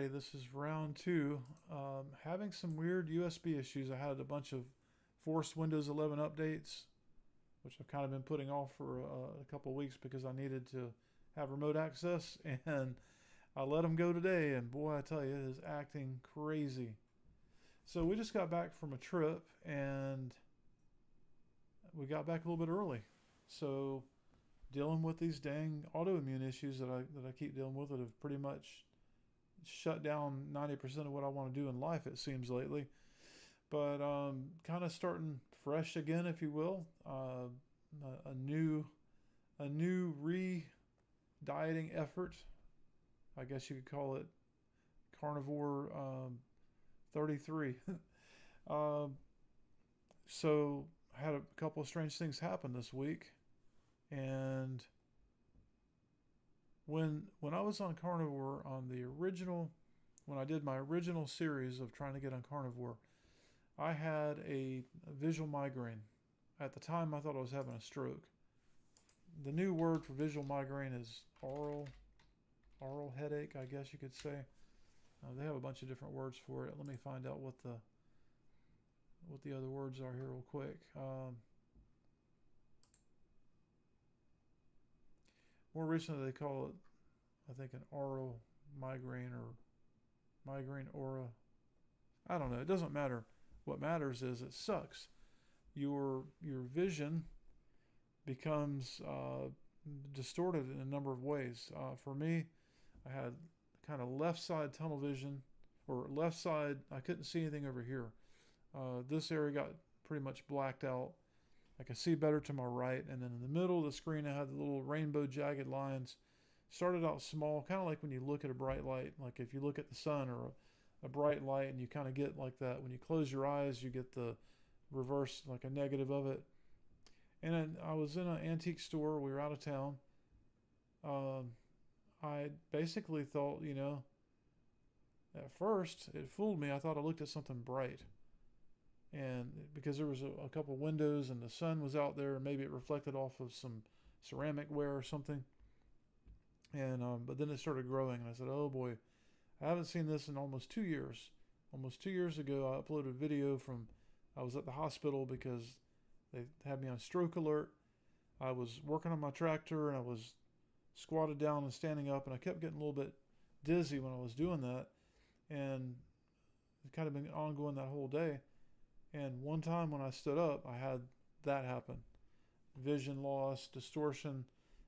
everybody. This is round two. Having some weird USB issues. I had a bunch of forced Windows 11 updates, which I've kind of been putting off for a couple of weeks because I needed to have remote access, and I let them go today, and boy, I tell you, it is acting crazy. So we just got back from a trip, and we got back a little bit early. So dealing with these dang autoimmune issues that I keep dealing with that have pretty much shut down 90% of what I want to do in life, it seems lately. But kind of starting fresh again, if you will. A new re-dieting effort. I guess you could call it Carnivore 33. um, so I had a couple of strange things happen this week, and when I was on Carnivore on the original, when I did my original series of trying to get on Carnivore, I had a visual migraine. At the time, I thought I was having a stroke. The new word for visual migraine is oral headache, I guess you could say. They have a bunch of different words for it. Let me find out what the other words are here real quick. More recently, they call it, I think, an oral migraine or migraine aura. I don't know. It doesn't matter. What matters is it sucks. Your vision becomes distorted in a number of ways. For me, I had kind of left side tunnel vision, or left side, I couldn't see anything over here. This area got pretty much blacked out. I could see better to my right, and then in the middle of the screen I had the little rainbow jagged lines. Started out small, kind of like when you look at a bright light, like if you look at the sun or a bright light, and you kind of get like that. When you close your eyes, you get the reverse, like a negative of it. And then I was in an antique store. We were out of town. I basically thought, at first it fooled me. I thought I looked at something bright. And because there was a couple windows and the sun was out there, maybe it reflected off of some ceramic ware or something. And but then it started growing, and I said, "Oh boy, I haven't seen this in almost 2 years." Almost 2 years ago, I uploaded a video from. I was at the hospital because they had me on stroke alert. I was working on my tractor, and I was squatted down and standing up, and I kept getting a little bit dizzy when I was doing that, and it kind of been ongoing that whole day. And one time when I stood up, I had that happen. Vision loss, distortion.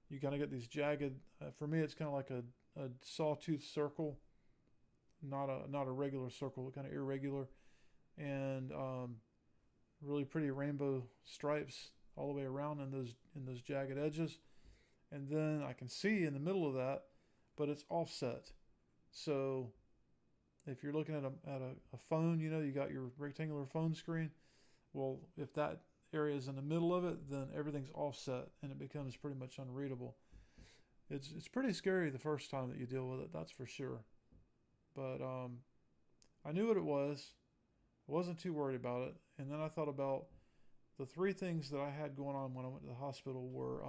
You kind of get these jagged, for me it's kind of like a sawtooth circle, not a regular circle, kind of irregular. And really pretty rainbow stripes all the way around in those jagged edges. And then I can see in the middle of that, but it's offset. So if you're looking at a phone, you got your rectangular phone screen. Well, if that area is in the middle of it, then everything's offset and it becomes pretty much unreadable. It's pretty scary the first time that you deal with it, that's for sure. But I knew what it was. I wasn't too worried about it. And then I thought about the three things that I had going on when I went to the hospital were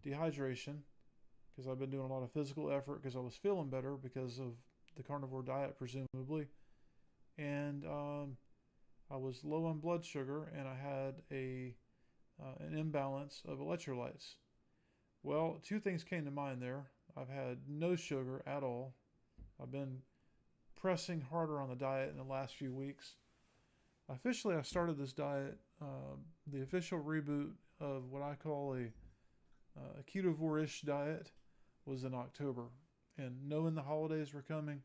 dehydration, because I've been doing a lot of physical effort because I was feeling better because of the carnivore diet, presumably. And I was low on blood sugar, and I had an imbalance of electrolytes. Well, two things came to mind there. I've had no sugar at all. I've been pressing harder on the diet in the last few weeks. Officially, I started this diet, the official reboot of what I call a ketovore-ish diet was in October. And knowing the holidays were coming,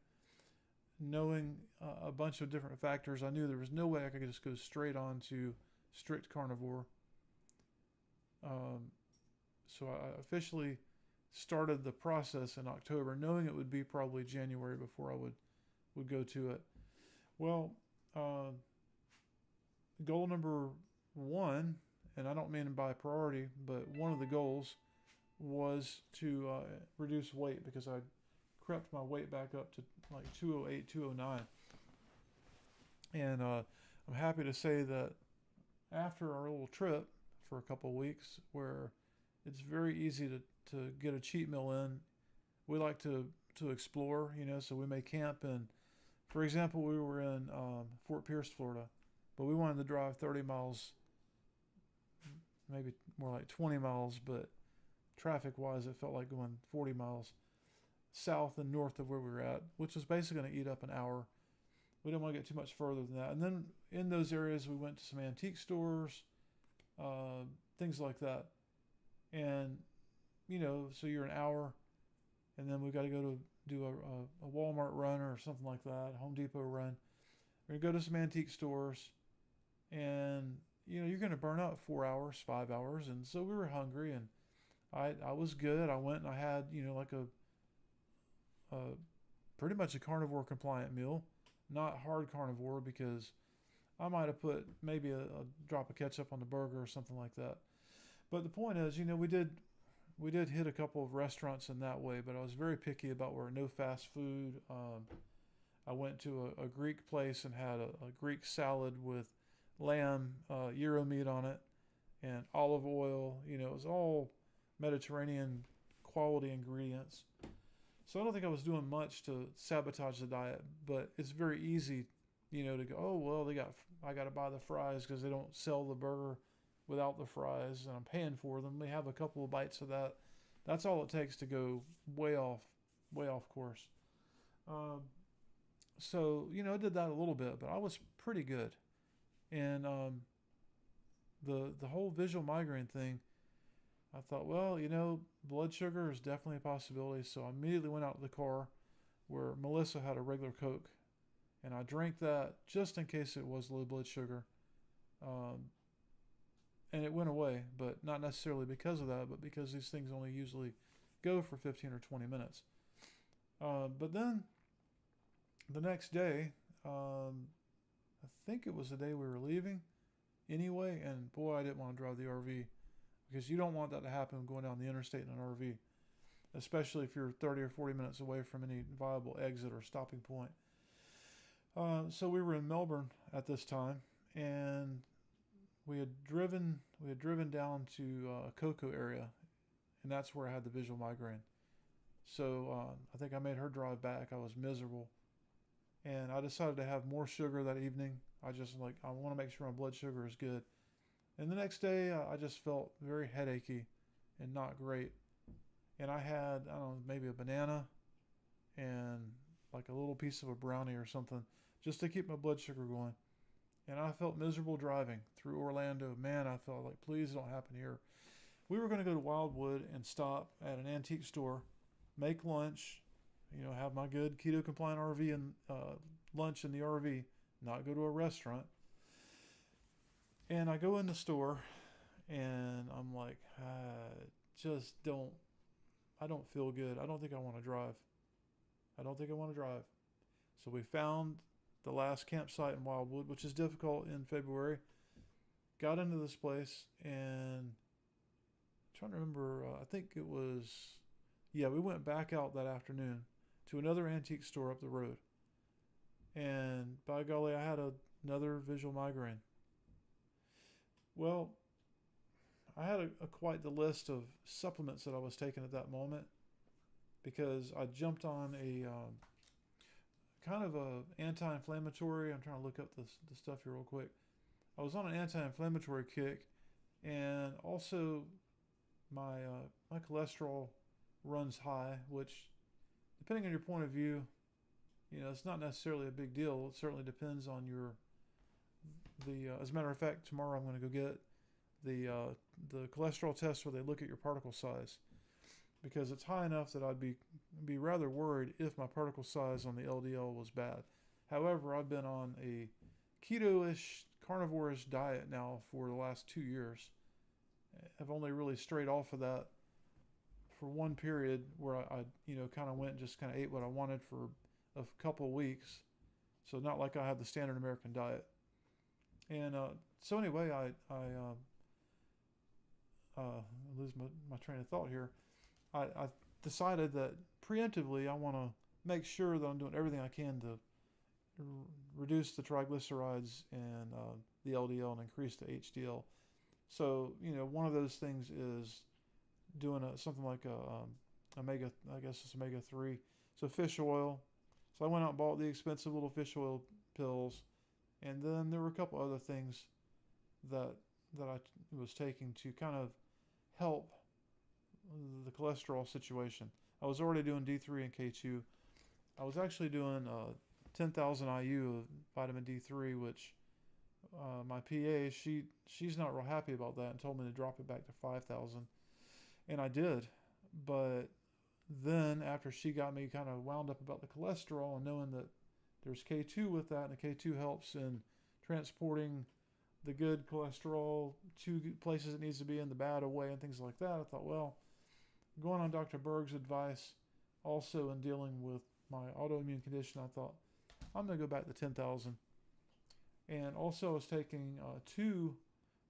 knowing a bunch of different factors, I knew there was no way I could just go straight on to strict carnivore. So I officially started the process in October, knowing it would be probably January before I would go to it. Well, goal number one, and I don't mean by priority, but one of the goals was to reduce weight because I crept my weight back up to like 208, 209. And I'm happy to say that after our little trip for a couple of weeks, where it's very easy to get a cheat meal in, we like to to explore, so we may camp in, for example, we were in Fort Pierce, Florida, but we wanted to drive 30 miles, maybe more like 20 miles, but traffic wise, it felt like going 40 miles south and north of where we were at, which was basically going to eat up an hour. We didn't want to get too much further than that. And then in those areas, we went to some antique stores, things like that. And, so you're an hour, and then we got to go to do a Walmart run or something like that, Home Depot run. We're going to go to some antique stores, and, you're going to burn out 4 hours, 5 hours. And so we were hungry, and I was good. I went and I had, like a pretty much a carnivore compliant meal, not hard carnivore, because I might have put maybe a drop of ketchup on the burger or something like that. But the point is, we did hit a couple of restaurants in that way, but I was very picky about where no fast food. I went to a Greek place and had a Greek salad with lamb, gyro meat on it, and olive oil. It was all Mediterranean quality ingredients. So I don't think I was doing much to sabotage the diet, but it's very easy, to go, oh, well, I got to buy the fries because they don't sell the burger without the fries, and I'm paying for them. They have a couple of bites of that. That's all it takes to go way off course. So, I did that a little bit, but I was pretty good. And the whole visual migraine thing, I thought, well, blood sugar is definitely a possibility. So I immediately went out to the car where Melissa had a regular Coke, and I drank that just in case it was low blood sugar. And it went away, but not necessarily because of that, but because these things only usually go for 15 or 20 minutes. But then the next day, I think it was the day we were leaving anyway, and boy, I didn't want to drive the RV, because you don't want that to happen going down the interstate in an RV, especially if you're 30 or 40 minutes away from any viable exit or stopping point. So we were in Melbourne at this time, and we had driven down to Cocoa area, and that's where I had the visual migraine. So I think I made her drive back. I was miserable, and I decided to have more sugar that evening. I want to make sure my blood sugar is good. And the next day, I just felt very headachy and not great. And I had, I don't know, maybe a banana and like a little piece of a brownie or something just to keep my blood sugar going. And I felt miserable driving through Orlando. Man, I felt like, please don't happen here. We were going to go to Wildwood and stop at an antique store, make lunch, have my good keto compliant RV and lunch in the RV, not go to a restaurant. And I go in the store, and I'm like, I don't feel good. I don't think I want to drive. So we found the last campsite in Wildwood, which is difficult in February. Got into this place, and I'm trying to remember, I think it was, we went back out that afternoon to another antique store up the road. And by golly, I had another visual migraine. Well, I had quite the list of supplements that I was taking at that moment, because I jumped on a kind of a anti-inflammatory. I'm trying to look up the stuff here real quick. I was on an anti-inflammatory kick, and also my cholesterol runs high, which, depending on your point of view, it's not necessarily a big deal. It certainly depends on as a matter of fact, tomorrow I'm going to go get the cholesterol test where they look at your particle size, because it's high enough that I'd be rather worried if my particle size on the LDL was bad. However, I've been on a keto-ish, carnivore-ish diet now for the last 2 years. I've only really strayed off of that for one period where I kind of went and just kind of ate what I wanted for a couple of weeks. So not like I had the standard American diet. And so anyway, I lose my train of thought here. I decided that preemptively I want to make sure that I'm doing everything I can to reduce the triglycerides and the LDL and increase the HDL. So, one of those things is doing something like omega 3 So fish oil. So I went out and bought the expensive little fish oil pills, and then there were a couple other things that I was taking to kind of help the cholesterol situation. I was already doing D3 and K2. I was actually doing 10,000 IU of vitamin D3, which my PA, she's not real happy about that and told me to drop it back to 5,000. And I did. But then after she got me kind of wound up about the cholesterol and knowing that there's K2 with that, and the K2 helps in transporting the good cholesterol to places it needs to be in, the bad away, and things like that, I thought, well, going on Dr. Berg's advice, also in dealing with my autoimmune condition, I thought, I'm going to go back to 10,000. And also, I was taking 2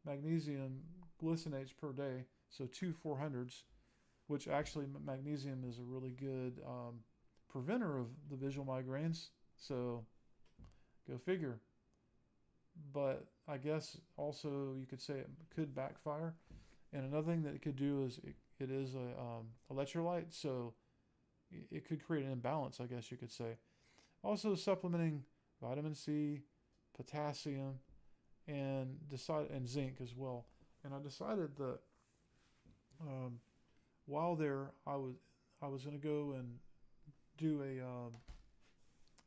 magnesium glycinates per day, so 2 400s, which actually magnesium is a really good preventer of the visual migraines. So, go figure. But I guess also you could say it could backfire. And another thing that it could do is it is a electrolyte, so it could create an imbalance, I guess you could say. Also supplementing vitamin C, potassium, and zinc as well. And I decided that while there, I was going to go and do a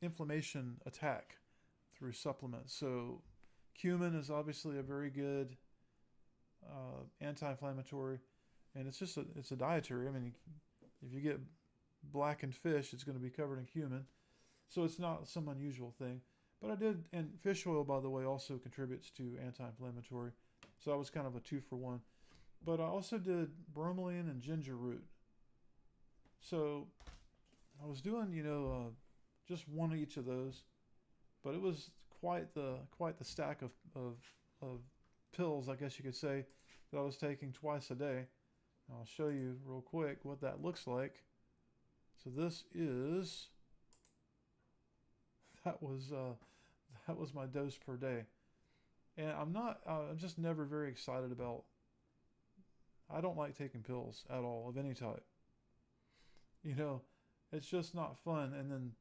inflammation attack through supplements. So cumin is obviously a very good anti-inflammatory, and it's a dietary. I mean, if you get blackened fish, it's going to be covered in cumin, so it's not some unusual thing. But I did, and fish oil, by the way, also contributes to anti-inflammatory, so that was kind of a 2-for-1. But I also did bromelain and ginger root. So I was doing, just one of each of those, but it was quite the stack of pills, I guess you could say, that I was taking twice a day. I'll show you real quick what that looks like. So this is that was my dose per day, and I'm just never very excited about. I don't like taking pills at all of any type. It's just not fun. And then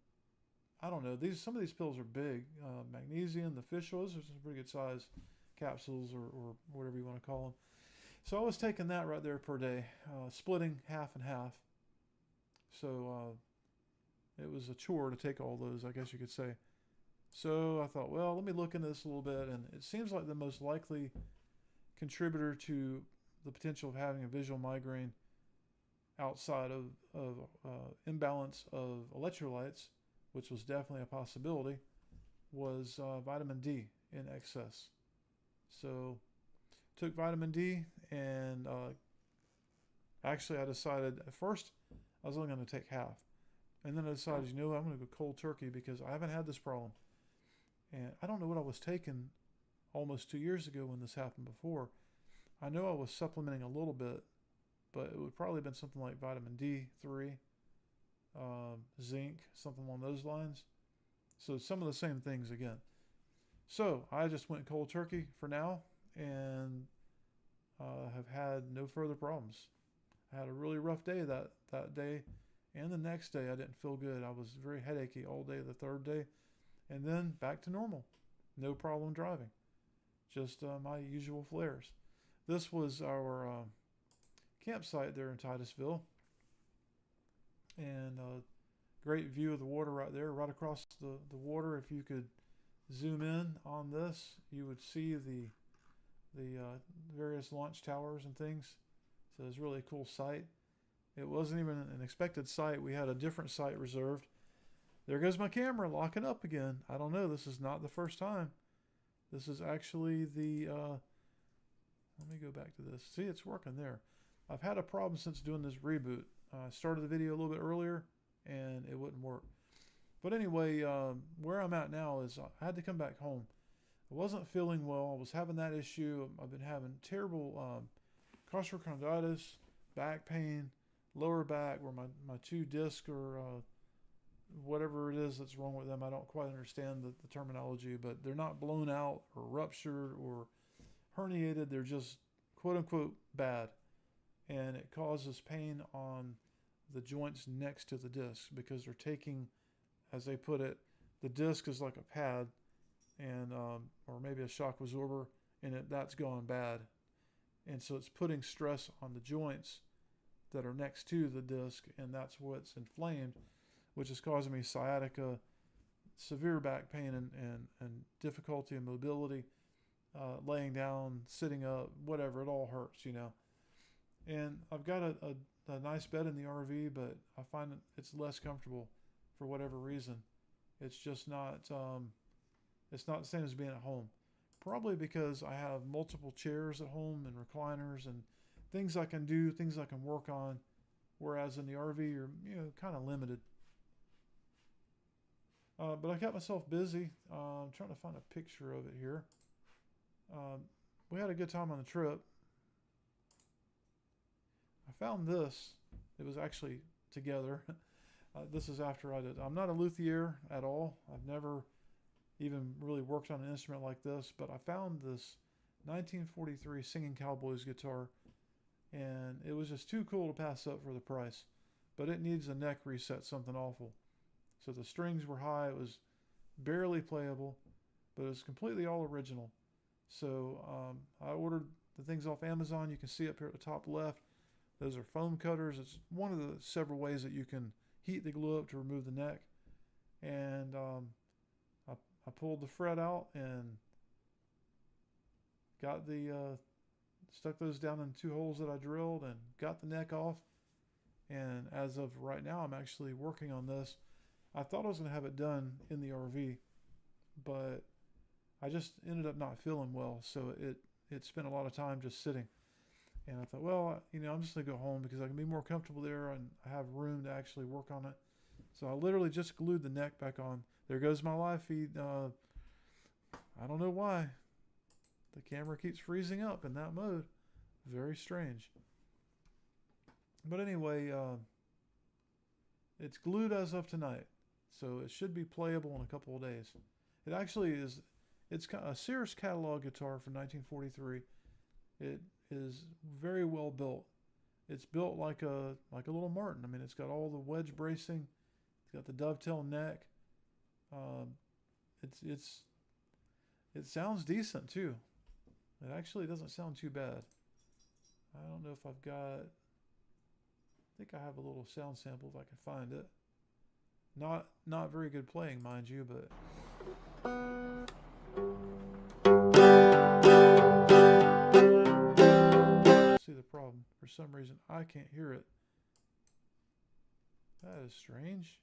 I don't know. Some of these pills are big. Magnesium, the fish oils are some pretty good size capsules or whatever you want to call them. So I was taking that right there per day, splitting half and half. So it was a chore to take all those, I guess you could say. So I thought, well, let me look into this a little bit. And it seems like the most likely contributor to the potential of having a visual migraine outside of imbalance of electrolytes, which was definitely a possibility, was vitamin D in excess. So took vitamin D, and actually I decided at first I was only going to take half. And then I decided, I'm going to go cold turkey because I haven't had this problem. And I don't know what I was taking almost 2 years ago when this happened before. I know I was supplementing a little bit, but it would probably have been something like vitamin D3, zinc, something along those lines. So some of the same things again. So I just went cold turkey for now and have had no further problems. I had a really rough day that day, and the next day I didn't feel good. I was very headachy all day the third day, and then back to normal. No problem driving. Just my usual flares. This was our campsite there in Titusville, and great view of the water right there, right across the water. If you could zoom in on this, you would see the various launch towers and things. So it's really a cool site. It wasn't even an expected site. We had a different site reserved. There goes my camera locking up again. I don't know. This is not the first time. This is actually the let me go back to this. See, it's working there. I've had a problem since doing this reboot. I started the video a little bit earlier, and it wouldn't work. But anyway, where I'm at now is I had to come back home. I wasn't feeling well. I was having that issue. I've been having terrible costochondritis, back pain, lower back, where my 2 discs or whatever it is that's wrong with them. I don't quite understand the terminology, but they're not blown out or ruptured or herniated. They're just quote unquote bad, and it causes pain on the joints next to the disc, because they're taking, as they put it, the disc is like a pad, and or maybe a shock absorber, and that's gone bad, and so it's putting stress on the joints that are next to the disc, and that's what's inflamed, which is causing me sciatica, severe back pain, and difficulty in mobility, laying down, sitting up, whatever. It all hurts. And I've got a nice bed in the RV, but I find it's less comfortable for whatever reason. It's just not, it's not the same as being at home. Probably because I have multiple chairs at home and recliners and things I can do, things I can work on, whereas in the RV you're kind of limited. But I kept myself busy. I'm trying to find a picture of it here. We had a good time on the trip. I found this. It was actually together. This is after I did. I'm not a luthier at all. I've never even really worked on an instrument like this, but I found this 1943 Singing Cowboys guitar, and it was just too cool to pass up for the price. But it needs a neck reset, something awful. So the strings were high. It was barely playable, but it was completely all original. So I ordered the things off Amazon. You can see up here at the top left. Those are foam cutters. It's one of the several ways that you can heat the glue up to remove the neck. And I pulled the fret out and got stuck those down in 2 holes that I drilled and got the neck off. And as of right now, I'm actually working on this. I thought I was going to have it done in the RV, but I just ended up not feeling well. So it spent a lot of time just sitting. And I thought, well, I'm just going to go home because I can be more comfortable there and I have room to actually work on it. So I literally just glued the neck back on. There goes my live feed. I don't know why. The camera keeps freezing up in that mode. Very strange. But anyway, it's glued as of tonight. So it should be playable in a couple of days. It actually is. It's a Sears catalog guitar from 1943. It is very well built. It's built like a little Martin. I mean, it's got all the wedge bracing. It's got the dovetail neck. It sounds decent too. It actually doesn't sound too bad. I don't know if I've got. I think I have a little sound sample if I can find it. Not very good playing, mind you, but. See the problem. For some reason, I can't hear it. That is strange.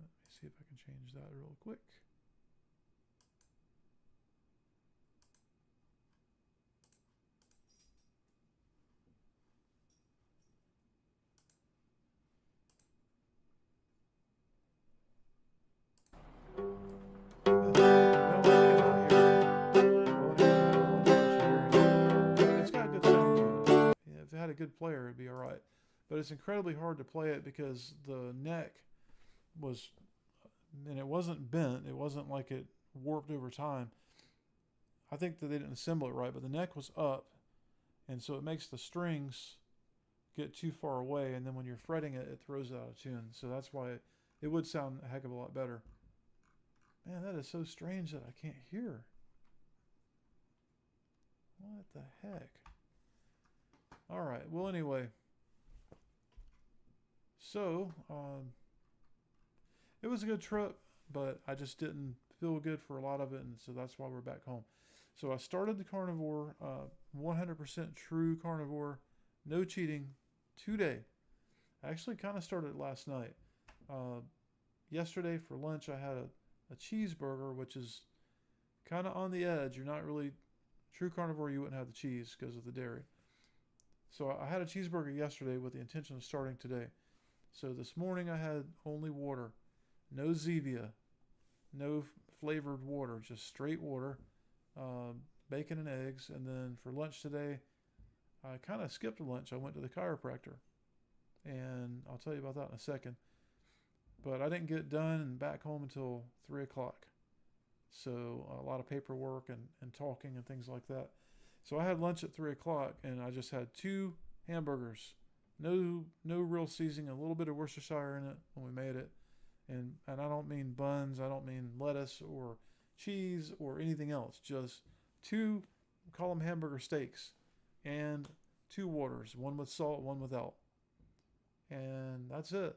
Let me see if I can change that real quick. If it had a good player, it'd be all right. But it's incredibly hard to play it because the neck was, and it wasn't bent. It wasn't like it warped over time. I think that they didn't assemble it right, but the neck was up, and so it makes the strings get too far away, and then when you're fretting it, it throws it out of tune. So that's why it would sound a heck of a lot better. Man, that is so strange that I can't hear. What the heck? All right. Well, anyway. So, it was a good trip, but I just didn't feel good for a lot of it, and so that's why we're back home. So I started the Carnivore, 100% true Carnivore, no cheating, today. I actually kind of started last night. Yesterday for lunch, I had a cheeseburger, which is kind of on the edge. You're not really true Carnivore. You wouldn't have the cheese because of the dairy. So I had a cheeseburger yesterday with the intention of starting today. So this morning I had only water, no Zevia, no flavored water, just straight water, bacon and eggs. And then for lunch today, I kind of skipped lunch. I went to the chiropractor, and I'll tell you about that in a second. But I didn't get done and back home until 3 o'clock. So a lot of paperwork and talking and things like that. So I had lunch at 3 o'clock, and I just had 2 hamburgers, no real seasoning, a little bit of Worcestershire in it when we made it, and I don't mean buns, I don't mean lettuce or cheese or anything else, just two, call them hamburger steaks, and 2 waters, one with salt, one without, and that's it.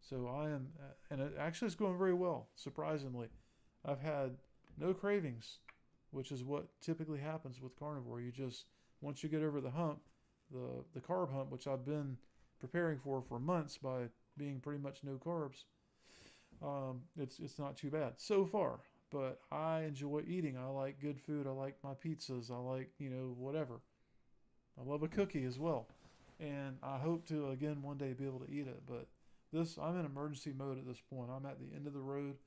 So I am, and it actually is going very well, surprisingly. I've had no cravings, which is what typically happens with carnivore. You just, once you get over the hump, the carb hump, which I've been preparing for months by being pretty much no carbs, it's not too bad so far. But I enjoy eating. I like good food. I like my pizzas. I like, whatever. I love a cookie as well. And I hope to, again, one day be able to eat it. But I'm in emergency mode at this point. I'm at the end of the road.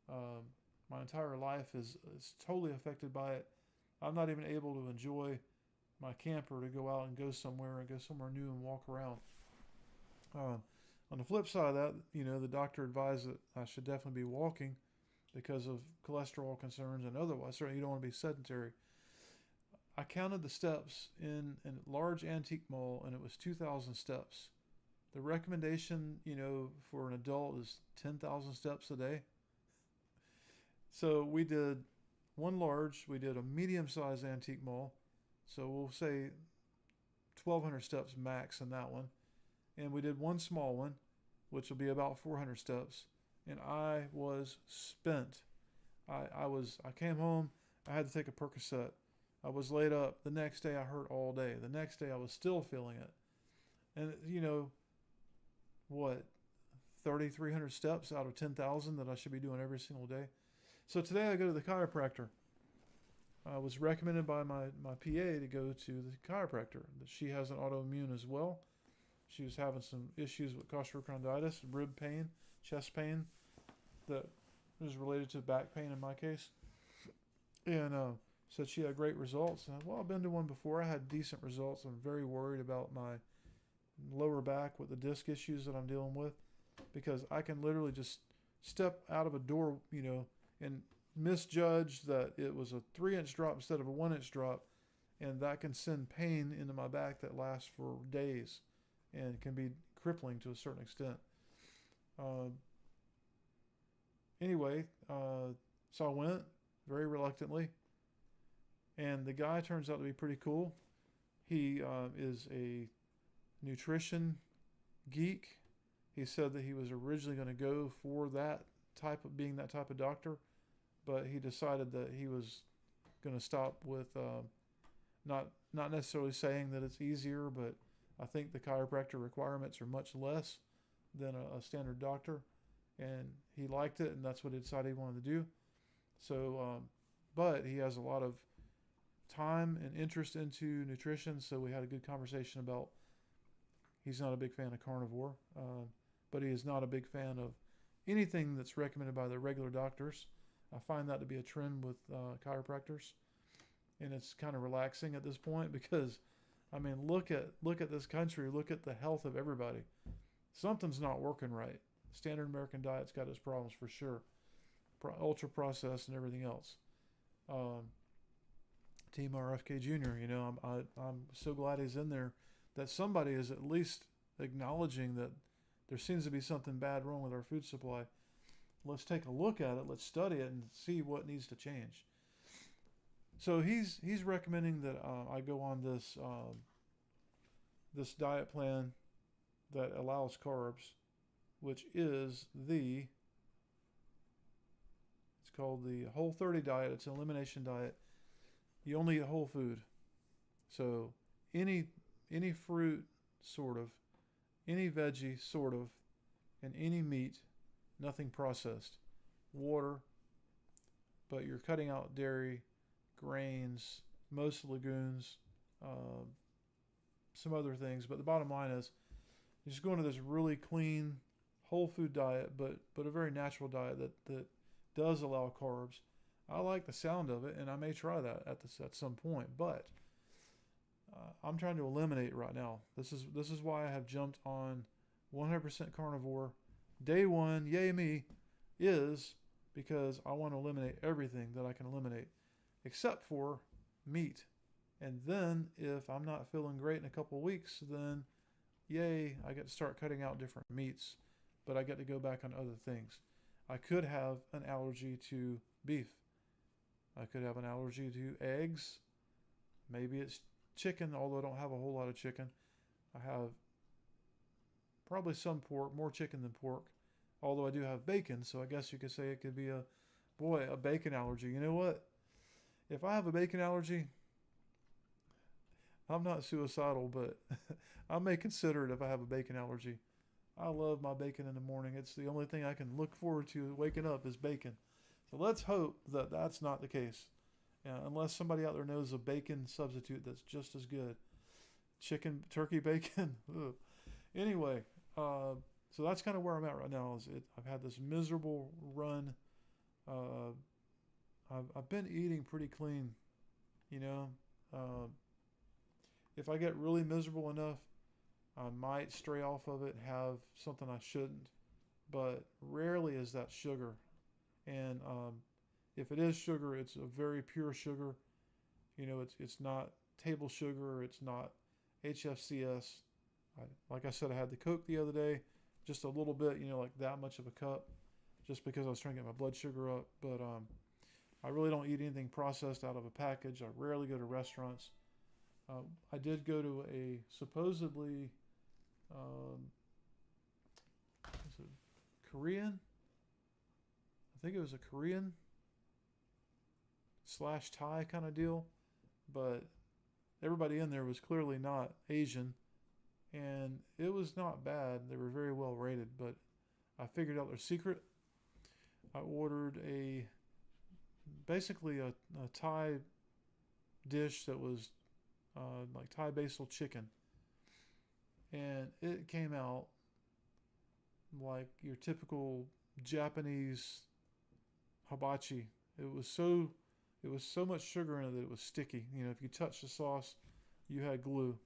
Um, my entire life is totally affected by it. I'm not even able to enjoy my camper to go out and go somewhere new and walk around. On the flip side of that, the doctor advised that I should definitely be walking because of cholesterol concerns and otherwise. Certainly, you don't want to be sedentary. I counted the steps in a large antique mall, and it was 2,000 steps. The recommendation, for an adult is 10,000 steps a day. So we did one large, we did a medium-sized antique mall. So we'll say 1,200 steps max in that one. And we did one small one, which will be about 400 steps. And I was spent. I came home, I had to take a Percocet. I was laid up. The next day I hurt all day. The next day I was still feeling it. And, 3,300 steps out of 10,000 that I should be doing every single day. So today I go to the chiropractor. I was recommended by my PA to go to the chiropractor. She has an autoimmune as well. She was having some issues with costochondritis, rib pain, chest pain that was related to back pain in my case. And said she had great results. And I've been to one before. I had decent results. I'm very worried about my lower back with the disc issues that I'm dealing with, because I can literally just step out of a door, and misjudge that it was a 3-inch drop instead of a 1-inch drop, and that can send pain into my back that lasts for days and can be crippling to a certain extent. Anyway, so I went very reluctantly, and the guy turns out to be pretty cool. He is a nutrition geek. He said that he was originally going to go for that being that type of doctor, but he decided that he was going to stop with not necessarily saying that it's easier, but I think the chiropractor requirements are much less than a standard doctor, and he liked it, and that's what he decided he wanted to do. So, but he has a lot of time and interest into nutrition, so we had a good conversation about he's not a big fan of carnivore, but he is not a big fan of anything that's recommended by the regular doctors. I find that to be a trend with chiropractors, and it's kind of relaxing at this point because, look at this country, look at the health of everybody. Something's not working right. Standard American diet's got its problems for sure, ultra processed and everything else. Team RFK Jr. I'm so glad he's in there. That somebody is at least acknowledging that there seems to be something bad wrong with our food supply. Let's take a look at it. Let's study it and see what needs to change. So he's recommending that I go on this diet plan that allows carbs, which is it's called the Whole 30 diet. It's an elimination diet. You only eat whole food. So any fruit, sort of, any veggie, sort of, and any meat, nothing processed. Water, but you're cutting out dairy, grains, most legumes, some other things. But the bottom line is, you're just going to this really clean, whole food diet, but a very natural diet that does allow carbs. I like the sound of it, and I may try that at some point, but I'm trying to eliminate right now. This is why I have jumped on 100% carnivore. Day one, yay me, is because I want to eliminate everything that I can eliminate, except for meat. And then if I'm not feeling great in a couple of weeks, then yay, I get to start cutting out different meats, but I get to go back on other things. I could have an allergy to beef. I could have an allergy to eggs. Maybe it's chicken, although I don't have a whole lot of chicken. I have probably some pork, more chicken than pork, although I do have bacon, so I guess you could say it could be a bacon allergy. You know what? If I have a bacon allergy, I'm not suicidal, but I may consider it if I have a bacon allergy. I love my bacon in the morning. It's the only thing I can look forward to waking up is bacon. So let's hope that that's not the case. Unless somebody out there knows a bacon substitute that's just as good. Chicken, turkey bacon. Anyway, so that's kind of where I'm at right now. I've had this miserable run. I've been eating pretty clean, you know. If I get really miserable enough, I might stray off of it and have something I shouldn't. But rarely is that sugar. And if it is sugar, it's a very pure sugar. You know, it's not table sugar. It's not HFCS. Like I said, I had the Coke the other day, just a little bit, you know, like that much of a cup, just because I was trying to get my blood sugar up. But I really don't eat anything processed out of a package. I rarely go to restaurants. I did go to a supposedly, was it Korean? I think it was a Korean / Thai kind of deal, but everybody in there was clearly not Asian, and it was not bad. They were very well rated, but I figured out their secret. I ordered basically a Thai dish that was like Thai basil chicken, and it came out like your typical Japanese hibachi. It was so much sugar in it that it was sticky. You know, if you touched the sauce, you had glue.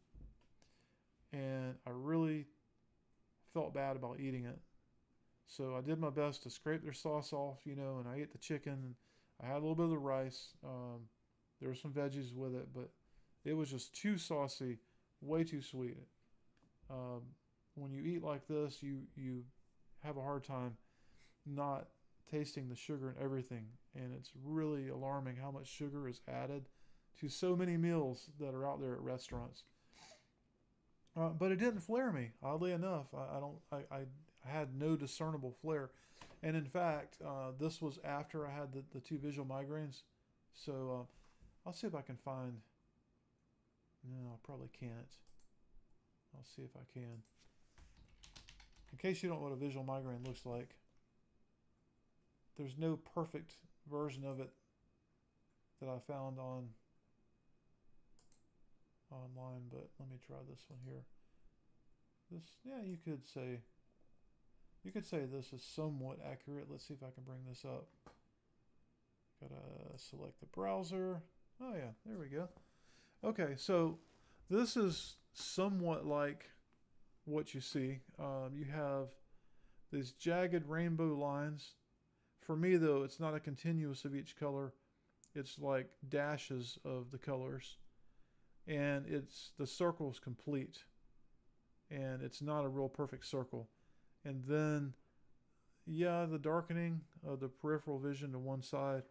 And I really felt bad about eating it. So I did my best to scrape their sauce off, you know, and I ate the chicken. I had a little bit of the rice. There were some veggies with it, but it was just too saucy, way too sweet. When you eat like this, you have a hard time not tasting the sugar and everything, and it's really alarming how much sugar is added to so many meals that are out there at restaurants. But it didn't flare me, oddly enough. I had no discernible flare, and in fact, this was after I had the two visual migraines. So I'll see if I can find. No, I probably can't. I'll see if I can. In case you don't know what a visual migraine looks like, there's no perfect version of it that I found online, but let me try this one here. You could say this is somewhat accurate. Let's see if I can bring this up. Gotta select the browser. Oh yeah, there we go. Okay, so this is somewhat like what you see. You have these jagged rainbow lines. For me, though, it's not a continuous of each color. It's like dashes of the colors. And the circle is complete. And it's not a real perfect circle. And then, yeah, the darkening of the peripheral vision to one side.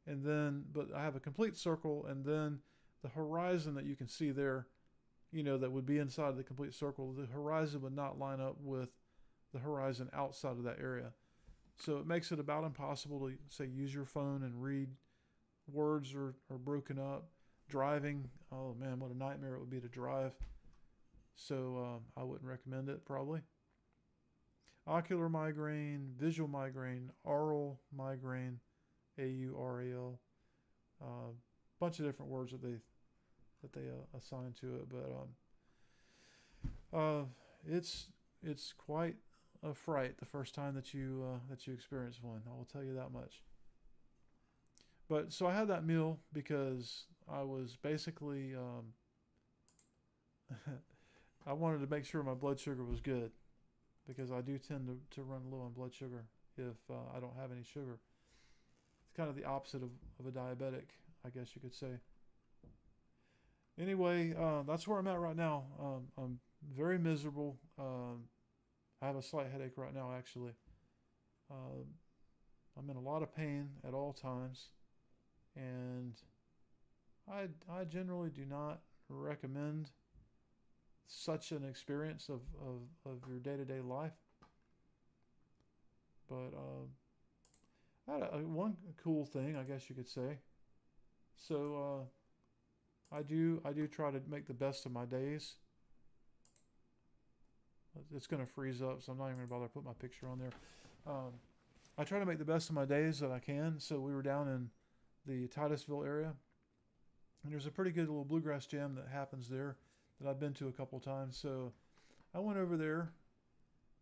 But I have a complete circle, and then the horizon that you can see there, you know, that would be inside the complete circle, the horizon would not line up with the horizon outside of that area. So it makes it about impossible to, say, use your phone and read. Words are broken up. Driving, oh man, what a nightmare it would be to drive. So I wouldn't recommend it, probably. Ocular migraine, visual migraine, aural migraine, AURAL. Bunch of different words that they assign to it, but it's quite a fright the first time that you experience one. I will tell you that much. But so I had that meal because I was basically I wanted to make sure my blood sugar was good, because I do tend to run low on blood sugar if I don't have any sugar. It's kind of the opposite of a diabetic, I guess you could say. Anyway, that's where I'm at right now. I'm very miserable. I have a slight headache right now, actually. Uh, I'm in a lot of pain at all times, and I generally do not recommend such an experience of your day to day life. But I had one cool thing, I guess you could say. So I do try to make the best of my days. It's going to freeze up, so I'm not even going to bother to put my picture on there. Um, I try to make the best of my days that I can. So we were down in the Titusville area, and there's a pretty good little bluegrass jam that happens there that I've been to a couple times. So I went over there,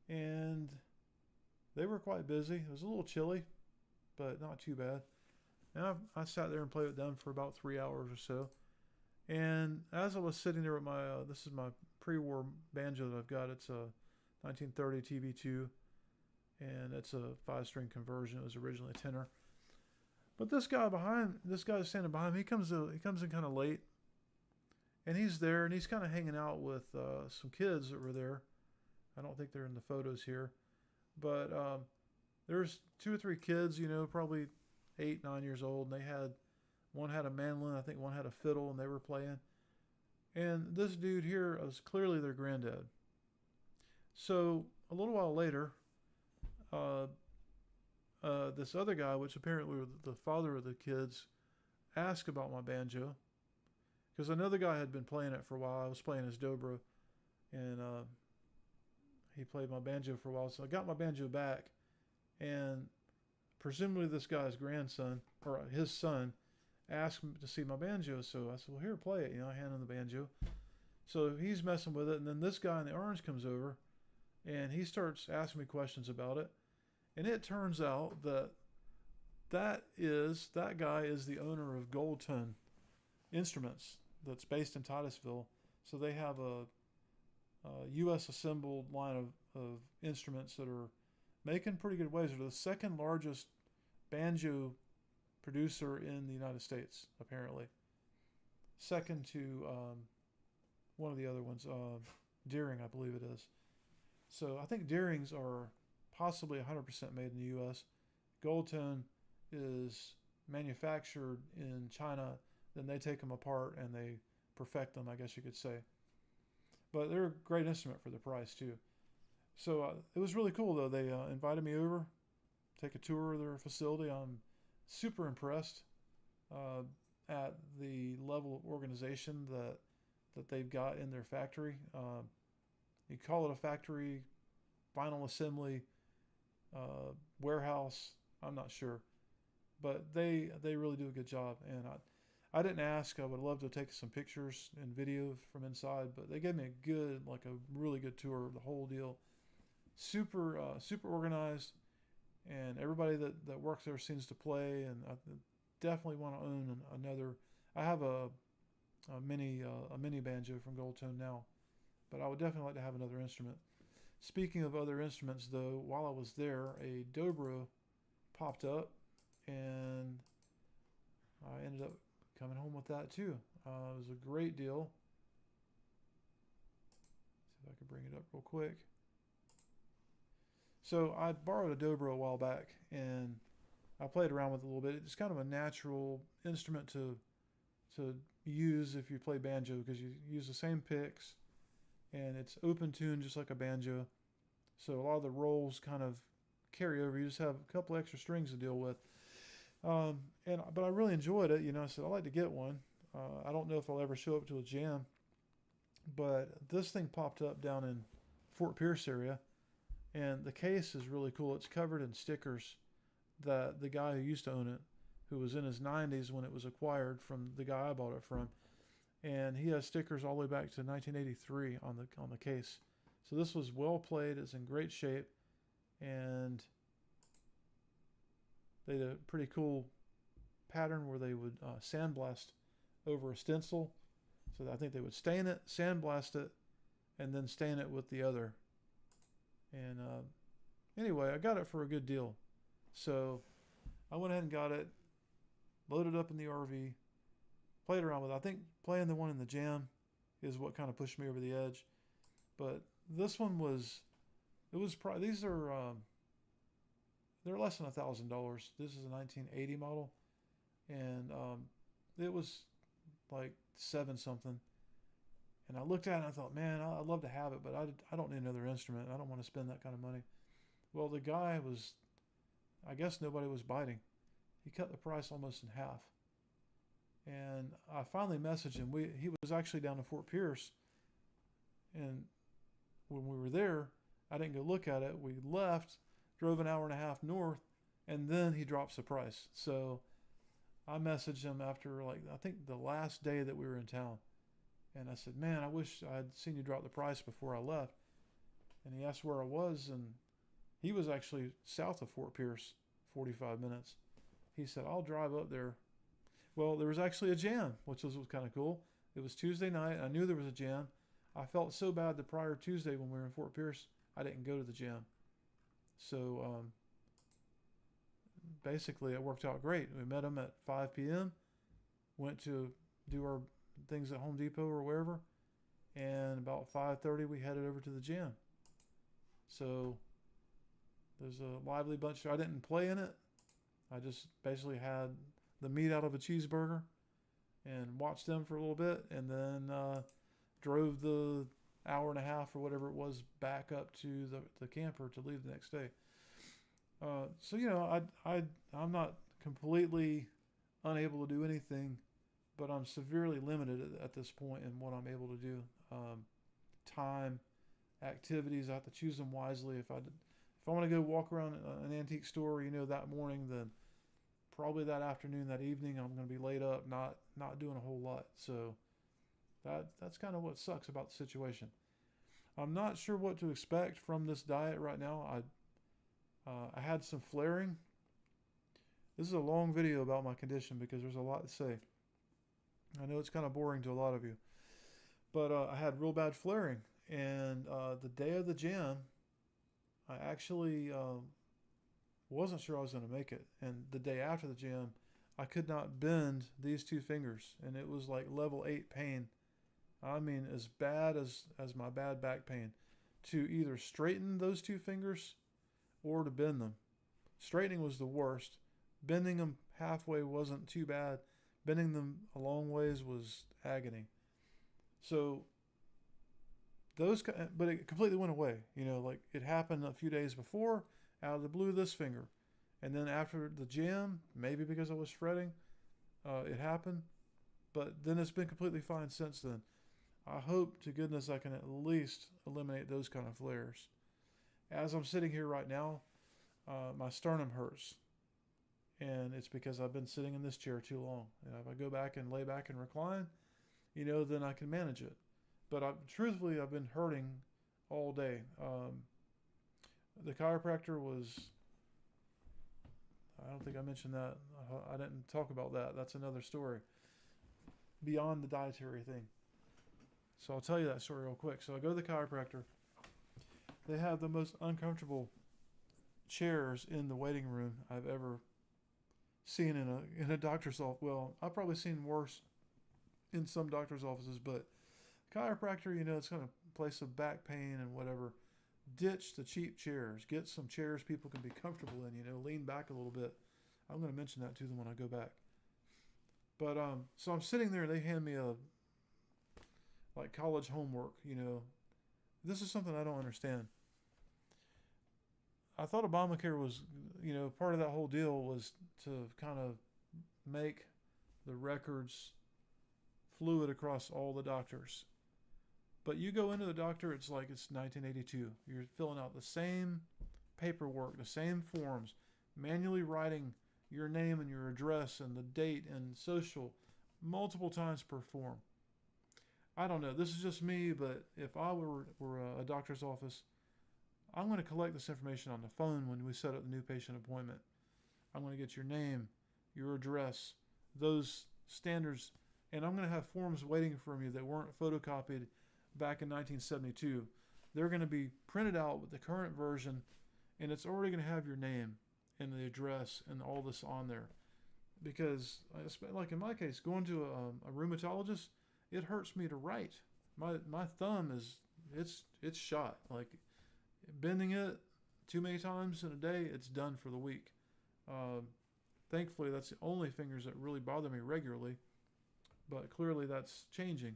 and they were quite busy. It was a little chilly, but not too bad. And I sat there and played with them for about 3 hours or so. And as I was sitting there with my, this is my pre-war banjo that I've got. It's a 1930 TB2, and it's a 5-string conversion. It was originally a tenor. But this guy standing behind me, he comes in kind of late, and he's there, and he's kind of hanging out with some kids that were there. I don't think they're in the photos here, but there's 2 or 3 kids, probably 8, 9 years old, and one had a mandolin, I think one had a fiddle, and they were playing. And this dude here was clearly their granddad. So a little while later, uh, this other guy, which apparently was the father of the kids, asked about my banjo because another guy had been playing it for a while. I was playing his dobro, and he played my banjo for a while. So I got my banjo back, and presumably this guy's grandson or his son asked me to see my banjo. So I said, "Well, here, play it." I hand him the banjo. So he's messing with it, and then this guy in the orange comes over, and he starts asking me questions about it. And it turns out that guy is the owner of Goldton Instruments, that's based in Titusville. So they have a U.S. assembled line of instruments that are making pretty good waves. They're the second largest banjo producer in the United States, apparently. Second to one of the other ones, Deering, I believe it is. So I think Deering's are possibly 100% made in the U.S. Goldton is manufactured in China. Then they take them apart and they perfect them, I guess you could say. But they're a great instrument for the price too. So it was really cool though. They invited me over, take a tour of their facility. I'm super impressed at the level of organization that they've got in their factory. You call it a factory, final assembly, warehouse. I'm not sure, but they really do a good job. And I didn't ask. I would love to take some pictures and video from inside, but they gave me a really good tour of the whole deal. Super organized, and everybody that works there seems to play. And I definitely want to own another. I have a mini banjo from Goldtone now, but I would definitely like to have another instrument. Speaking of other instruments, though, while I was there, a dobro popped up, and I ended up coming home with that too. It was a great deal. See if I can bring it up real quick. So I borrowed a dobro a while back, and I played around with it a little bit. It's kind of a natural instrument to use if you play banjo, because you use the same picks, and it's open tuned just like a banjo. So a lot of the rolls kind of carry over. You just have a couple extra strings to deal with. But I really enjoyed it. I said I'd like to get one. I don't know if I'll ever show up to a jam, but this thing popped up down in Fort Pierce area, and the case is really cool. It's covered in stickers that the guy who used to own it, who was in his 90s when it was acquired from the guy I bought it from, and he has stickers all the way back to 1983 on the case. So this was well played. It's in great shape, and they did a pretty cool pattern where they would sandblast over a stencil. So I think they would stain it, sandblast it, and then stain it with the other. And anyway, I got it for a good deal. So I went ahead and got it, loaded up in the RV, played around with it. I think playing the one in the gym is what kind of pushed me over the edge. But this one was, it was probably, these are, they're less than $1,000. This is a 1980 model, and it was like seven something. And I looked at it and I thought, man, I'd love to have it, but I don't need another instrument. I don't want to spend that kind of money. Well, the guy was, I guess nobody was biting. He cut the price almost in half. And I finally messaged him. He was actually down in Fort Pierce. And when we were there, I didn't go look at it. We left, drove an hour and a half north, and then he drops the price. So I messaged him after, like, I think the last day that we were in town. And I said, man, I wish I'd seen you drop the price before I left. And he asked where I was, and he was actually south of Fort Pierce, 45 minutes. He said, I'll drive up there. Well, there was actually a jam, which was kind of cool. It was Tuesday night. I knew there was a jam. I felt so bad the prior Tuesday when we were in Fort Pierce, I didn't go to the jam. So basically, it worked out great. We met him at 5 p.m., went to do our things at Home Depot or wherever, and about 5:30 we headed over to the gym. So there's a lively bunch. I didn't play in it. I just basically had the meat out of a cheeseburger and watched them for a little bit, and then drove the hour and a half or whatever it was back up to the camper to leave the next day. So I'm not completely unable to do anything, but I'm severely limited at this point in what I'm able to do. Time, activities, I have to choose them wisely. If I want to go walk around an antique store, that morning, then probably that afternoon, that evening, I'm going to be laid up, not doing a whole lot. So that's kind of what sucks about the situation. I'm not sure what to expect from this diet right now. I had some flaring. This is a long video about my condition because there's a lot to say. I know it's kind of boring to a lot of you, but I had real bad flaring, and the day of the jam, I actually wasn't sure I was going to make it, and the day after the jam, I could not bend these two fingers, and it was like level 8 pain. I mean, as bad as my bad back pain, to either straighten those two fingers or to bend them. Straightening was the worst. Bending them halfway wasn't too bad. Bending them a long ways was agony. So but it completely went away. Like it happened a few days before, out of the blue, this finger. And then after the jam, maybe because I was fretting, it happened. But then it's been completely fine since then. I hope to goodness I can at least eliminate those kind of flares. As I'm sitting here right now, my sternum hurts. And it's because I've been sitting in this chair too long. And if I go back and lay back and recline, then I can manage it. But truthfully, I've been hurting all day. The chiropractor was, I don't think I mentioned that. I didn't talk about that. That's another story beyond the dietary thing. So I'll tell you that story real quick. So I go to the chiropractor. They have the most uncomfortable chairs in the waiting room I've ever seen in a doctor's office. Well, I've probably seen worse in some doctor's offices, but chiropractor, it's going to place of back pain and whatever. Ditch the cheap chairs. Get some chairs people can be comfortable in, lean back a little bit. I'm going to mention that to them when I go back. But so I'm sitting there and they hand me like college homework, This is something I don't understand. I thought Obamacare was, part of that whole deal was to kind of make the records fluid across all the doctors. But you go into the doctor, it's like it's 1982. You're filling out the same paperwork, the same forms, manually writing your name and your address and the date and social multiple times per form. I don't know. This is just me, but if I were a doctor's office, I'm going to collect this information on the phone when we set up the new patient appointment. I'm going to get your name, your address, those standards, and I'm going to have forms waiting for you that weren't photocopied back in 1972. They're going to be printed out with the current version, and it's already going to have your name and the address and all this on there. because like in my case, going to a rheumatologist, it hurts me to write. My thumb is it's shot. Like bending it too many times in a day, it's done for the week. Uh, Thankfully, that's the only fingers that really bother me regularly. But clearly, that's changing.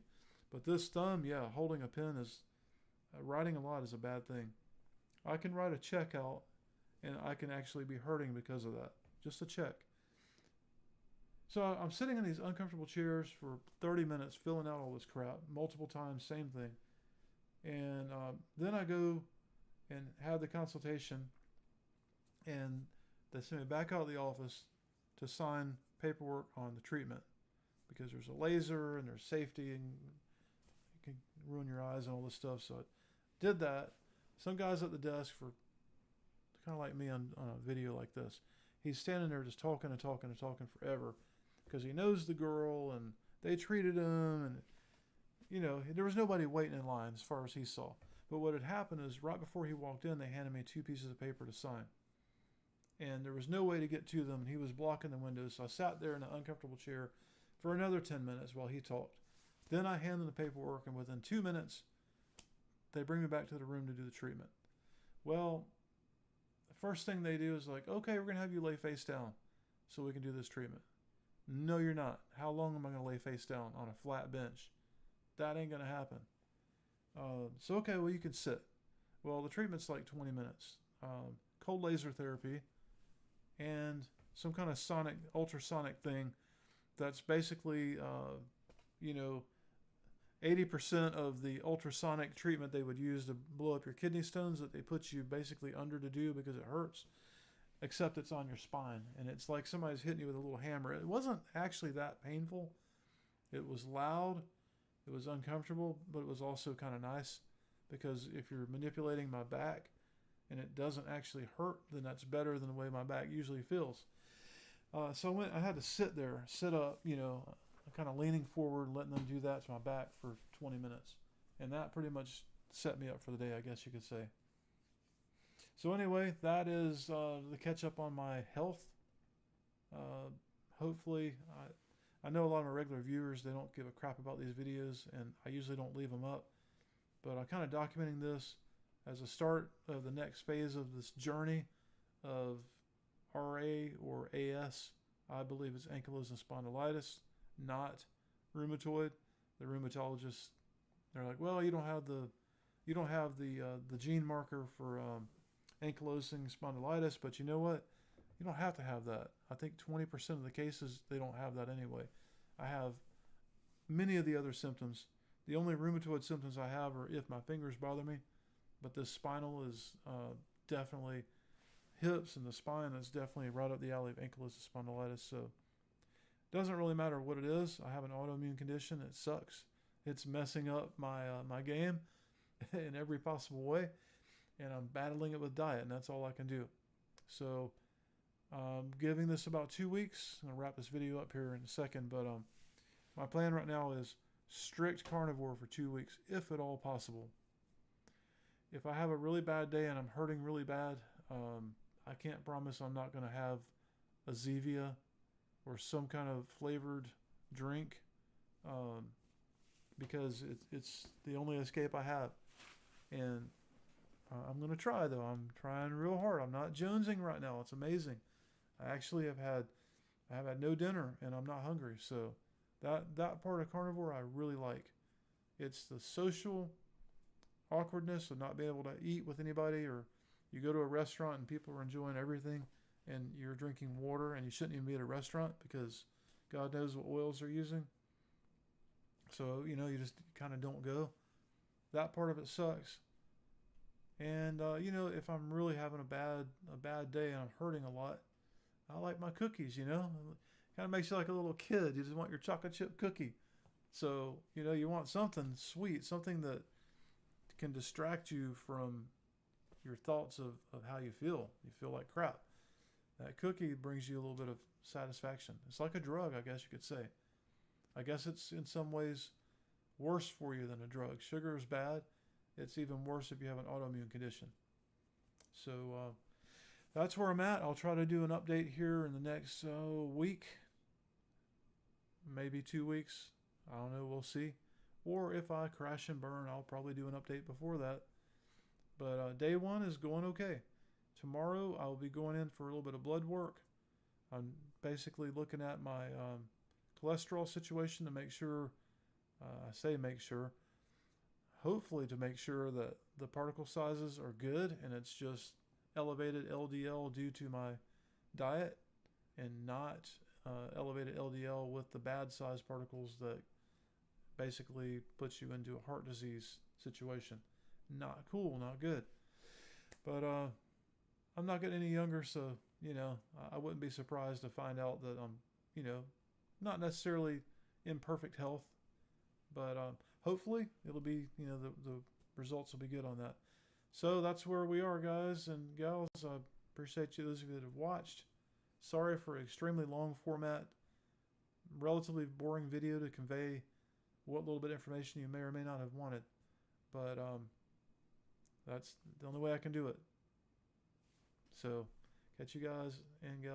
But this thumb, yeah, holding a pen is writing a lot is a bad thing. I can write a check out, and I can actually be hurting because of that. Just a check. So I'm sitting in these uncomfortable chairs for 30 minutes, filling out all this crap, multiple times, same thing. And then I go and have the consultation, and they send me back out of the office to sign paperwork on the treatment because there's a laser and there's safety and it can ruin your eyes and all this stuff. So I did that. Some guy's at the desk for kind of like me on a video like this. He's standing there just talking and talking and talking forever because he knows the girl and they treated him, and there was nobody waiting in line as far as he saw. But what had happened is right before he walked in, they handed me 2 pieces of paper to sign. And there was no way to get to them, and he was blocking the windows. So I sat there in an uncomfortable chair for another 10 minutes while he talked. Then I hand them the paperwork, and within 2 minutes, they bring me back to the room to do the treatment. Well, the first thing they do is like, okay, we're going to have you lay face down so we can do this treatment. No, you're not. How long am I going to lay face down on a flat bench? That ain't going to happen. So, okay, well, you can sit. Well, the treatment's like 20 minutes. Cold laser therapy and some kind of ultrasonic thing that's basically, 80% of the ultrasonic treatment they would use to blow up your kidney stones that they put you basically under to do because it hurts, except it's on your spine. And it's like somebody's hitting you with a little hammer. It wasn't actually that painful. It was loud. It was uncomfortable, but it was also kind of nice because if you're manipulating my back and it doesn't actually hurt, then that's better than the way my back usually feels. So I had to sit up, kind of leaning forward, letting them do that to my back for 20 minutes. And that pretty much set me up for the day, I guess you could say. So anyway, that is the catch up on my health. Hopefully, I know a lot of my regular viewers, they don't give a crap about these videos, and I usually don't leave them up. But I'm kind of documenting this as a start of the next phase of this journey of RA or AS. I believe it's ankylosing spondylitis, not rheumatoid. The rheumatologists, they're like, well, you don't have the gene marker for ankylosing spondylitis, but you know what? You don't have to have that. I think 20% of the cases, they don't have that anyway. I have many of the other symptoms. The only rheumatoid symptoms I have are if my fingers bother me, but this spinal is definitely hips, and the spine is definitely right up the alley of ankylosing spondylitis. So it doesn't really matter what it is. I have an autoimmune condition. It sucks. It's messing up my game in every possible way, and I'm battling it with diet, and that's all I can do. So giving this about 2 weeks. I'm going to wrap this video up here in a second, but my plan right now is strict carnivore for 2 weeks, if at all possible. If I have a really bad day and I'm hurting really bad, I can't promise I'm not going to have a Zevia or some kind of flavored drink because it's the only escape I have. And I'm going to try, though. I'm trying real hard. I'm not jonesing right now. It's amazing. I actually have had no dinner, and I'm not hungry. So that part of carnivore I really like. It's the social awkwardness of not being able to eat with anybody, or you go to a restaurant and people are enjoying everything, and you're drinking water, and you shouldn't even be at a restaurant because God knows what oils they're using. So, you just kind of don't go. That part of it sucks. And, if I'm really having a bad day and I'm hurting a lot, I like my cookies, It kind of makes you like a little kid. You just want your chocolate chip cookie. So, you want something sweet, something that can distract you from your thoughts of how you feel. You feel like crap. That cookie brings you a little bit of satisfaction. It's like a drug, I guess you could say. I guess it's in some ways worse for you than a drug. Sugar is bad. It's even worse if you have an autoimmune condition. So that's where I'm at. I'll try to do an update here in the next week, maybe 2 weeks. I don't know. We'll see. Or if I crash and burn, I'll probably do an update before that. But day one is going okay. Tomorrow I'll be going in for a little bit of blood work. I'm basically looking at my cholesterol situation to make sure, I say make sure, hopefully to make sure that the particle sizes are good and it's just elevated LDL due to my diet and not elevated LDL with the bad size particles that basically puts you into a heart disease situation. Not cool, not good. But I'm not getting any younger, so I wouldn't be surprised to find out that I'm not necessarily in perfect health, but hopefully it'll be the results will be good on that. So that's where we are, guys and gals. I appreciate you, those of you that have watched. Sorry for extremely long format, relatively boring video to convey what little bit of information you may or may not have wanted. But that's the only way I can do it. So catch you guys and gals